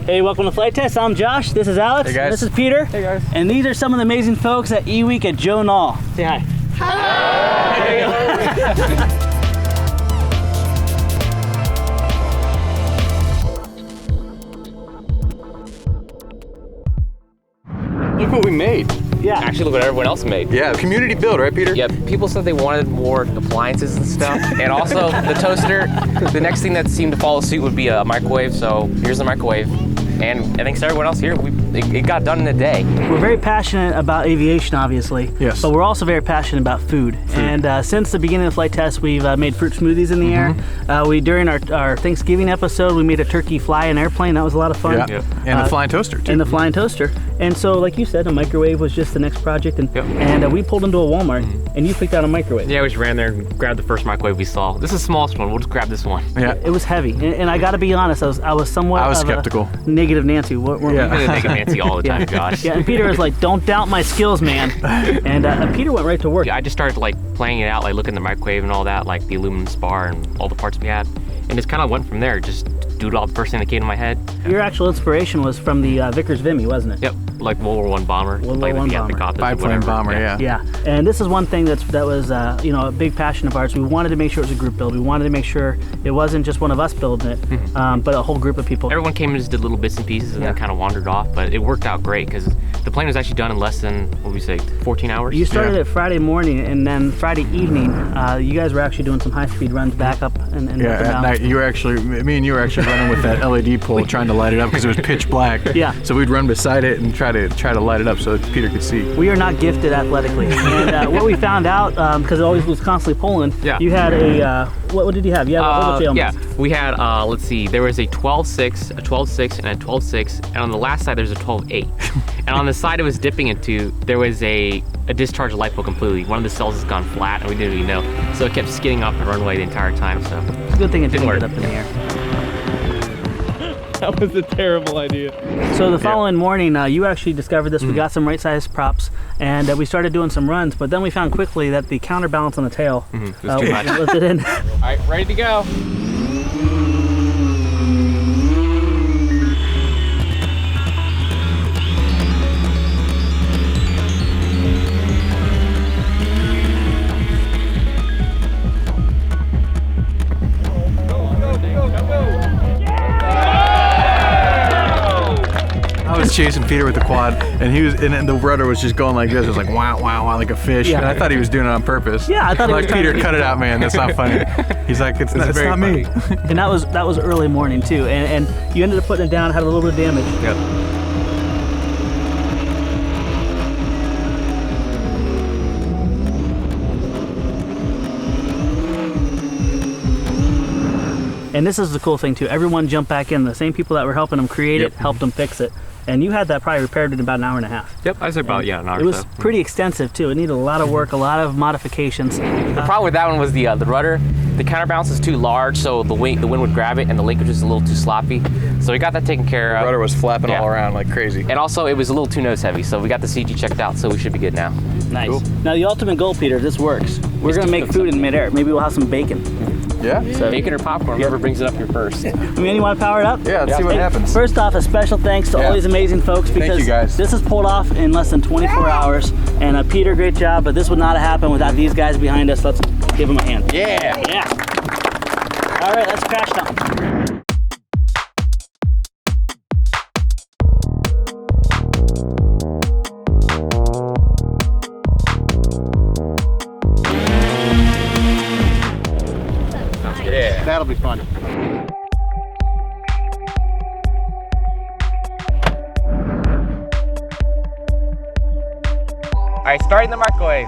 Hey, welcome to Flight Test. I'm Josh. This is Alex. Hey guys. This is Peter. Hey guys. And these are some of the amazing folks at eWeek at eNall. Say hi. Hi. Look what we made. Yeah. Actually, look what everyone else made. Yeah, community build, right, Peter? Yeah, people said they wanted more appliances and stuff. And also the toaster. The next thing that seemed to follow suit would be a microwave. So here's the microwave. And thanks to everyone else here, it got done in a day. We're very passionate about aviation, obviously. Yes. But we're also very passionate about food. And since the beginning of the Flight Test, we've made fruit smoothies in the air. During our Thanksgiving episode, we made a turkey fly an airplane. That was a lot of fun. Yeah. And the flying toaster, too. And the flying toaster. And so, like you said, a microwave was just the next project. And we pulled into a Walmart, and you picked out a microwave. Yeah, we just ran there and grabbed the first microwave we saw. This is the smallest one. We'll just grab this one. Yeah. It was heavy. And I got to be honest, I was somewhat skeptical. Negative Nancy. You've been negative Nancy all the time, Josh. Yeah, and Peter was like, don't doubt my skills, man. And Peter went right to work. I just started like playing it out, like looking at the microwave and all that, like the aluminum spar and all the parts we had. And just kind of went from there, just doodled out the first thing that came to my head. Your actual inspiration was from the Vickers Vimy, wasn't it? Yep, like World War I bomber. World War I bomber. Biplane bomber, yeah. Yeah, and this is one thing that was a big passion of ours. We wanted to make sure it was a group build. We wanted to make sure it wasn't just one of us building it, but a whole group of people. Everyone came and just did little bits and pieces and then kind of wandered off, but it worked out great because the plane was actually done in less than, what would we say, 14 hours? You started it Friday morning, and then Friday evening, you guys were actually doing some high-speed runs back up and yeah, up and at down. night, me and you were actually running with that LED pole trying to light it up because it was pitch black. Yeah. So we'd run beside it and try to light it up so Peter could see. We are not gifted athletically. And what we found out, because it always was constantly pulling, you had a, what did you have? You had a whole yeah, we had, let's see, there was a 12.6, a 12.6, and a 12.6, and on the last side there's a 12.8. And on the side it was dipping into, there was a discharged light bulb completely. One of the cells has gone flat and we didn't even know. So it kept skidding off the runway the entire time, so. It's a good thing it didn't get up in the air. That was a terrible idea. So the following morning, you actually discovered this. We got some right-sized props, and we started doing some runs, but then we found quickly that the counterbalance on the tail was too much. lifted in. All right, ready to go. I was chasing Peter with the quad, and the rudder was just going like this. It was like wow, wow, wow, like a fish. Yeah. And I thought he was doing it on purpose. Yeah, I thought he was like trying Peter, to- cut it out, man. That's not funny. He's like, it's not me. And that was early morning too, and you ended up putting it down, had a little bit of damage. Yep. And this is the cool thing too. Everyone jumped back in. The same people that were helping them create it helped them fix it. And you had that probably repaired in about an hour and a half. Yep, I was about, an hour It was or so. pretty extensive too. It needed a lot of work, a lot of modifications. The problem with that one was the rudder. The counterbalance is too large, so the wind would grab it, and the linkage was a little too sloppy. So we got that taken care of. The rudder was flapping all around like crazy. And also, it was a little too nose heavy, so we got the CG checked out, so we should be good now. Nice. Cool. Now the ultimate goal, Peter, if this works, we're gonna make food in midair. Maybe we'll have some bacon. Yeah? So, Bacon or popcorn, whoever brings it up here first. I mean, you want to power it up? Yeah, let's see what happens. First off, a special thanks to all these amazing folks because you guys. this is pulled off in less than 24 hours. And Peter, great job, but this would not have happened without these guys behind us. Let's give them a hand. Yeah. Yeah. All right, let's crash now. Yeah. That'll be fun. All right, starting the microwave.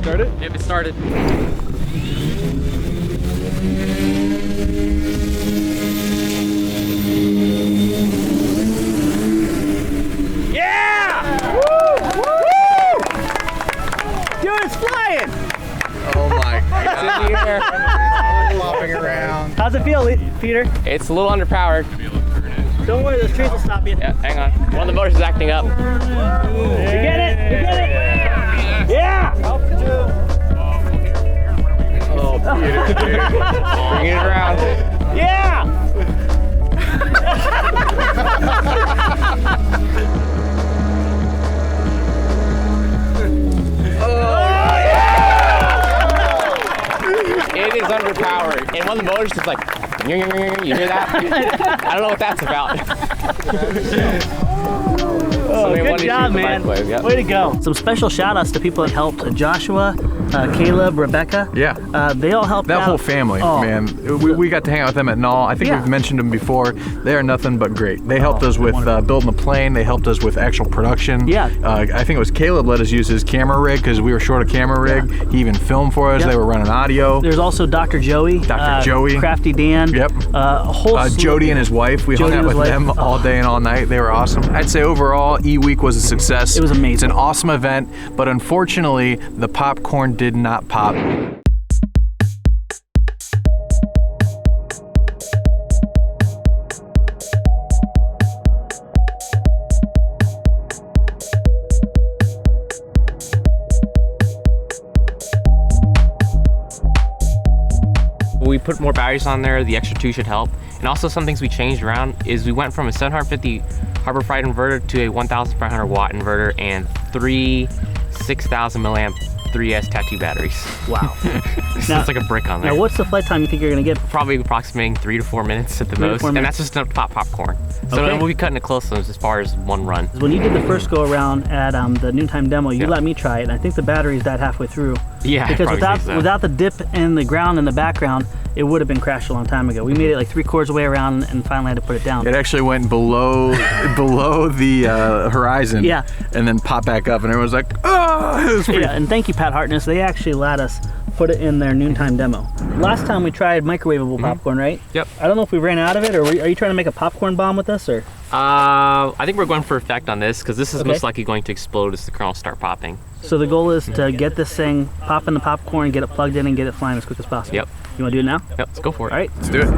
Start it? Yep, it started. Dude, it's flying! Oh my It's in the air. Flopping around. How's it feel, Peter? It's a little underpowered. Don't worry, those trees will stop you. Yeah, hang on. One of the motors is acting up. You get it? You get it? Yeah! Oh, Peter. always underpowered, and when the motor's just like, you hear that? I don't know what that's about. Oh, good job, man. Yep. Way to go. Some special shout outs to people that helped. Joshua, Caleb, Rebecca. Yeah. They all helped That out. whole family, Oh. man. We got to hang out with them at eNall. I think Yeah. we've mentioned them before. They are nothing but great. They helped us with building the plane. They helped us with actual production. Yeah. I think it was Caleb let us use his camera rig because we were short a camera rig. Yeah. He even filmed for us. Yep. They were running audio. There's also Dr. Joey. Dr. Joey. Crafty Dan. Yep. A whole slew. Jody and his wife. We Jody hung out and with his Oh. them wife. all day and all night. They were awesome. I'd say overall, eWeek was a success. It was amazing. It's an awesome event, but unfortunately, the popcorn did not pop. We put more batteries on there, the extra 2 should help. And also some things we changed around is we went from a 750 Harbor Freight inverter to a 1,500 watt inverter and 3 6,000 milliamp 3S tattoo batteries. Wow. So it's like a brick on there. Now, what's the flight time you think you're going to get? Probably approximating 3 to 4 minutes at the 3 to most. 4 And minutes. that's just to pop popcorn. So Okay. we'll be cutting it close as far as one run. When you did the first go around at the noontime demo, you Yeah. let me try it, and I think the battery's died halfway through. Yeah, I'd Because probably without say so. without the dip in the ground in the background, it would have been crashed a long time ago. We made it like 3/4 way around and finally had to put it down. It actually went below the horizon. Yeah. And then popped back up, and everyone was like, "Oh!" It was pretty. Yeah, and thank you, Pat Hartness. They actually let us put it in their noontime demo. Last time we tried microwavable popcorn, right? Yep. I don't know if we ran out of it, or are you trying to make a popcorn bomb with us, or? I think we're going for effect on this because this is Okay. most likely going to explode as the kernels start popping. So the goal is to get this thing, pop in the popcorn, get it plugged in, and get it flying as quick as possible. Yep. You want to do it now? Yep, let's go for it. All right. Let's do it.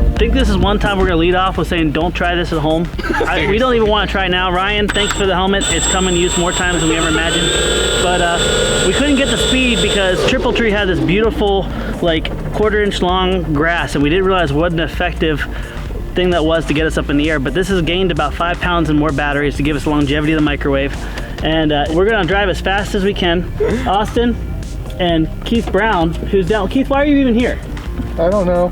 I think this is one time we're gonna lead off with saying don't try this at home. We don't even want to try now. Ryan, thanks for the helmet. It's come in use more times than we ever imagined. But we couldn't get the speed because Triple Tree had this beautiful, like 1/4 inch long grass, and we didn't realize what an effective thing that was to get us up in the air. But this has gained about 5 pounds and more batteries to give us the longevity of the microwave. And we're gonna drive as fast as we can. Austin and Keith Brown, who's down. Keith, why are you even here? I don't know.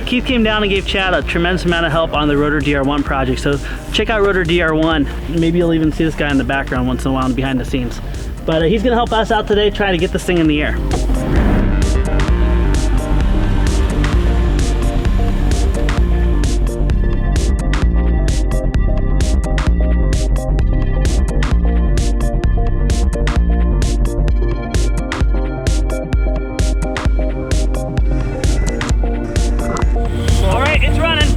Keith came down and gave Chad a tremendous amount of help on the ROTOR DR1 project. So check out ROTOR DR1. Maybe you'll even see this guy in the background once in a while and behind the scenes. But he's gonna help us out today trying to get this thing in the air. All right, it's running.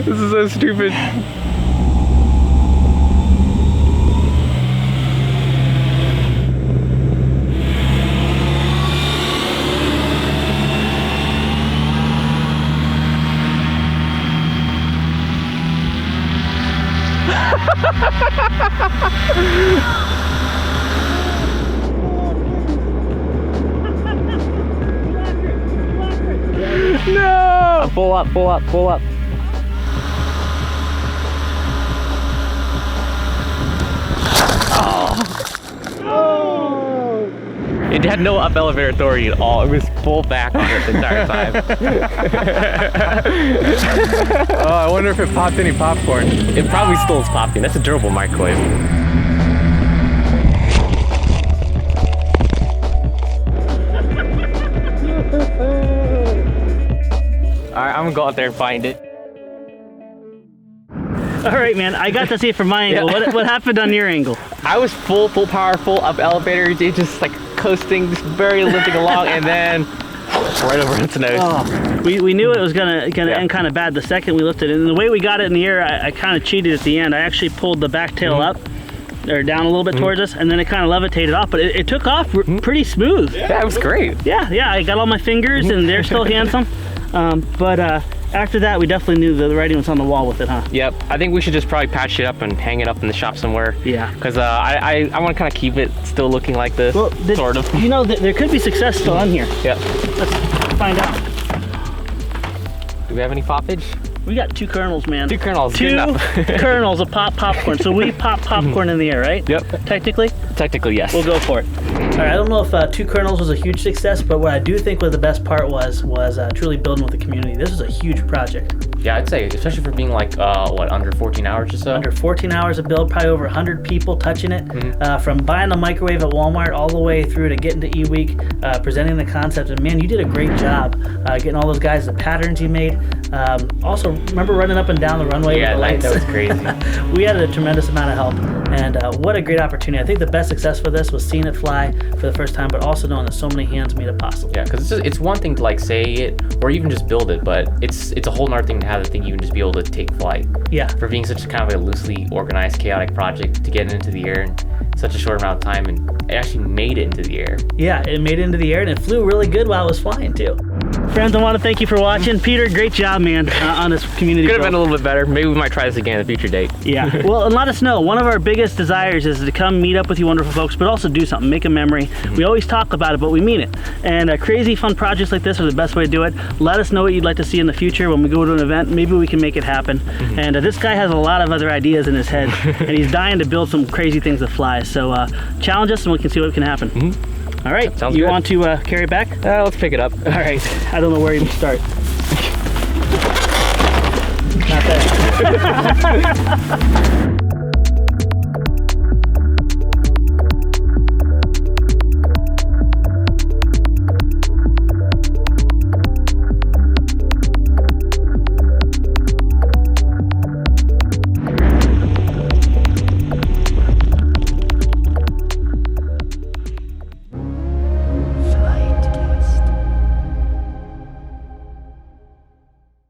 This is so stupid. No! Pull up, pull up, pull up. It had no up elevator authority at all. It was full back on it the entire time. Oh, I wonder if it popped any popcorn. It probably still is popping. That's a durable microwave. Alright, I'm gonna go out there and find it. All right, man. I got to see it from my angle. Yeah. What happened on your angle? I was full power, full up elevator, it just like coasting, just barely limping along, and then right over its nose. Oh, we knew it was gonna end kind of bad the second we lifted it. And the way we got it in the air, I kind of cheated at the end. I actually pulled the back tail up or down a little bit towards us, and then it kind of levitated off, but it took off pretty smooth. Yeah, it was great. Yeah, I got all my fingers, and they're still handsome. But after that, we definitely knew that the writing was on the wall with it, huh? Yep. I think we should just probably patch it up and hang it up in the shop somewhere. Yeah. Because I want to kind of keep it still looking like this, sort of. You know, there could be success still on here. Yep. Let's find out. Do we have any poppage? We got 2 kernels, man. 2 kernels, good 2 enough. kernels of popcorn. So we pop popcorn in the air, right? Yep. Technically? Technically, yes. We'll go for it. All right, I don't know if 2 kernels was a huge success, but what I do think was the best part was truly building with the community. This was a huge project. Yeah, I'd say, especially for being like, under 14 hours or so? Under 14 hours of build, probably over 100 people touching it. From buying the microwave at Walmart all the way through to getting to eWeek, presenting the concept. And man, you did a great job getting all those guys the patterns you made. Also, remember running up and down the runway with the lights? That was crazy. We had a tremendous amount of help, and what a great opportunity. I think the best success for this was seeing it fly for the first time, but also knowing that so many hands made it possible. Yeah, because it's one thing to like say it or even just build it, but it's a whole nother thing to have the thing even just be able to take flight. Yeah. For being such kind of a loosely organized, chaotic project to get it into the air in such a short amount of time, and it actually made it into the air. Yeah, it made it into the air, and it flew really good while it was flying too. Friends, I want to thank you for watching. Peter, great job, man, on this community. Could have been a little bit better. Maybe we might try this again at a future date. Yeah. Well, and let us know. One of our biggest desires is to come meet up with you wonderful folks, but also do something, make a memory. We always talk about it, but we mean it. And crazy fun projects like this are the best way to do it. Let us know what you'd like to see in the future when we go to an event. Maybe we can make it happen. And this guy has a lot of other ideas in his head, and he's dying to build some crazy things that fly. So challenge us and we can see what can happen. All right, sounds you good. Want to carry it back? Let's pick it up. All right, I don't know where you start. Not there.